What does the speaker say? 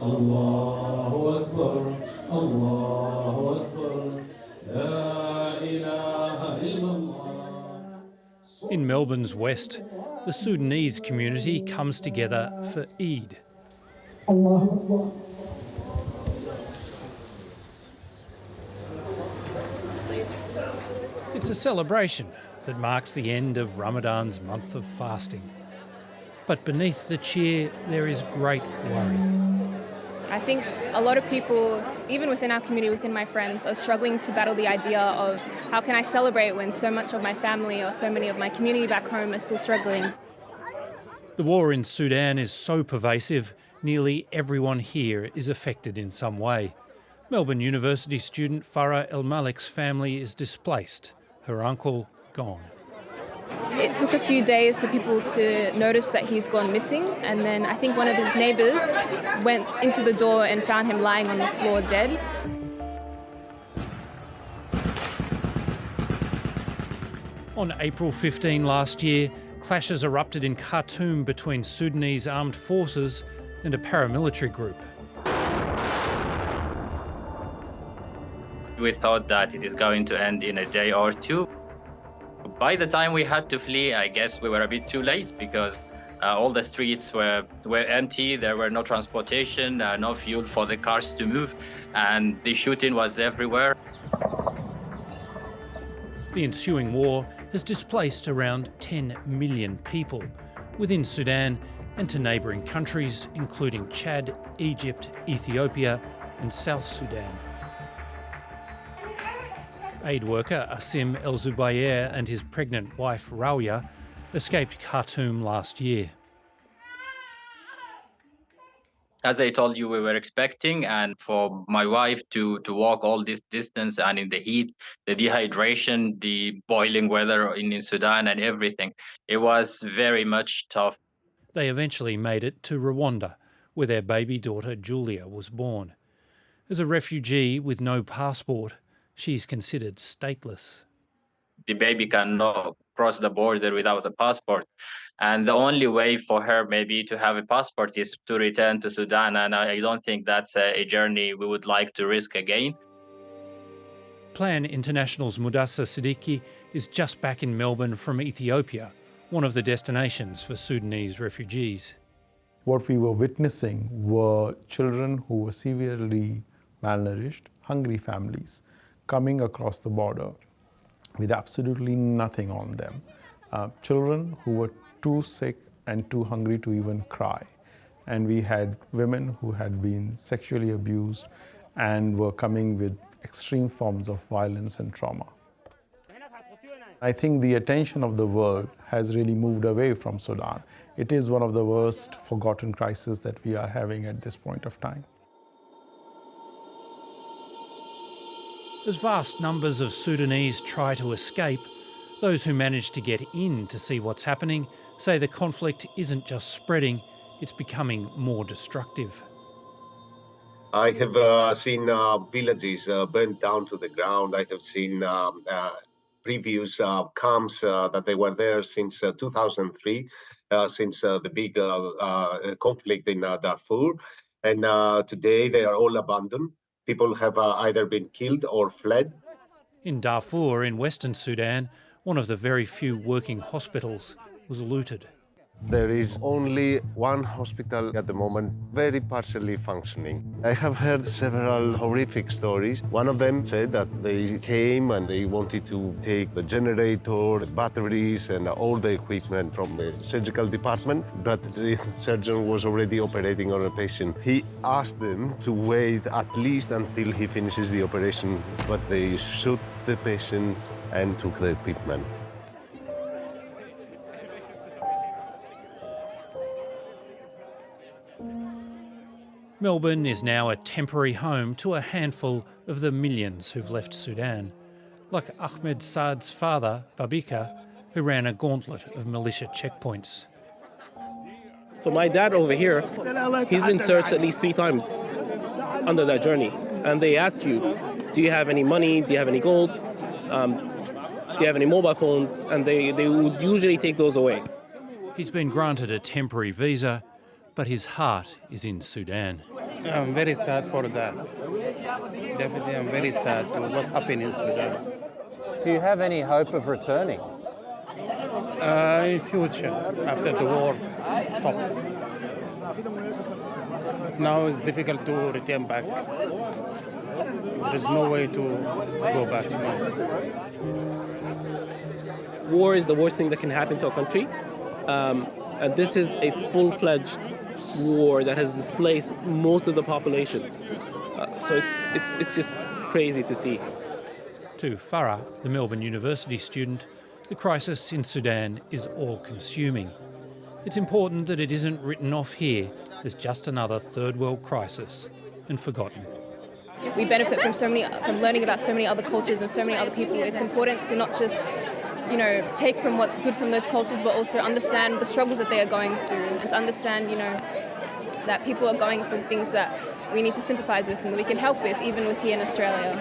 الله أكبر الله أكبر لا إله إلا الله. In Melbourne's west, the Sudanese community comes together for Eid. Allahu Akbar. It's a celebration that marks the end of Ramadan's month of fasting. But beneath the cheer, there is great worry. I think a lot of people, even within our community, within my friends, are struggling to battle the idea of how can I celebrate when so much of my family or so many of my community back home are still struggling. The war in Sudan is so pervasive, nearly everyone here is affected in some way. Melbourne University student Farah El Malik's family is displaced. Her uncle gone. It took a few days for people to notice that he's gone missing, and then I think one of his neighbours went into the door and found him lying on the floor dead. On April 15 last year, clashes erupted in Khartoum between Sudanese armed forces and a paramilitary group. We thought that it is going to end in a day or two. By the time we had to flee, I guess we were a bit too late because all the streets were empty. There were no transportation, no fuel for the cars to move, and the shooting was everywhere. The ensuing war has displaced around 10 million people within Sudan and to neighbouring countries including Chad, Egypt, Ethiopia and South Sudan. Aid worker Asim El Zubayer and his pregnant wife Rawia escaped Khartoum last year. As I told you, we were expecting, and for my wife to walk all this distance and in the heat, the dehydration, the boiling weather in Sudan and everything, it was very much tough. They eventually made it to Rwanda, where their baby daughter Julia was born. As a refugee with no passport, she's considered stateless. The baby cannot cross the border without a passport. And the only way for her maybe to have a passport is to return to Sudan. And I don't think that's a journey we would like to risk again. Plan International's Mudassar Siddiqui is just back in Melbourne from Ethiopia, one of the destinations for Sudanese refugees. What we were witnessing were children who were severely malnourished, hungry families, coming across the border with absolutely nothing on them. Children who were too sick and too hungry to even cry. And we had women who had been sexually abused and were coming with extreme forms of violence and trauma. I think the attention of the world has really moved away from Sudan. It is one of the worst forgotten crises that we are having at this point of time. As vast numbers of Sudanese try to escape, those who manage to get in to see what's happening say the conflict isn't just spreading, it's becoming more destructive. I have seen villages burnt down to the ground. I have seen previous camps that they were there since 2003, since the big conflict in Darfur. And today they are all abandoned. People have either been killed or fled. In Darfur, in Western Sudan, one of the very few working hospitals was looted. There is only one hospital at the moment, very partially functioning. I have heard several horrific stories. One of them said that they came and they wanted to take the generator, the batteries, and all the equipment from the surgical department, but the surgeon was already operating on a patient. He asked them to wait at least until he finishes the operation, but they shot the patient and took the equipment. Melbourne is now a temporary home to a handful of the millions who've left Sudan, like Ahmed Saad's father, Babika, who ran a gauntlet of militia checkpoints. So my dad over here, he's been searched at least 3 times under that journey. And they ask you, do you have any money? Do you have any gold? Do you have any mobile phones? And they would usually take those away. He's been granted a temporary visa, but his heart is in Sudan. I'm very sad for that. Definitely, I'm very sad to what happened in Sudan. Do you have any hope of returning? In future, after the war stop. But now it's difficult to return back. There is no way to go back now. War is the worst thing that can happen to a country. And this is a full-fledged war that has displaced most of the population. So it's just crazy to see. To Farah, the Melbourne University student, the crisis in Sudan is all-consuming. It's important that it isn't written off here as just another third world crisis and forgotten. We benefit from learning about so many other cultures and so many other people. It's important to not just, take from what's good from those cultures, but also understand the struggles that they are going through, and to understand, that people are going through things that we need to sympathise with and that we can help with, even with here in Australia.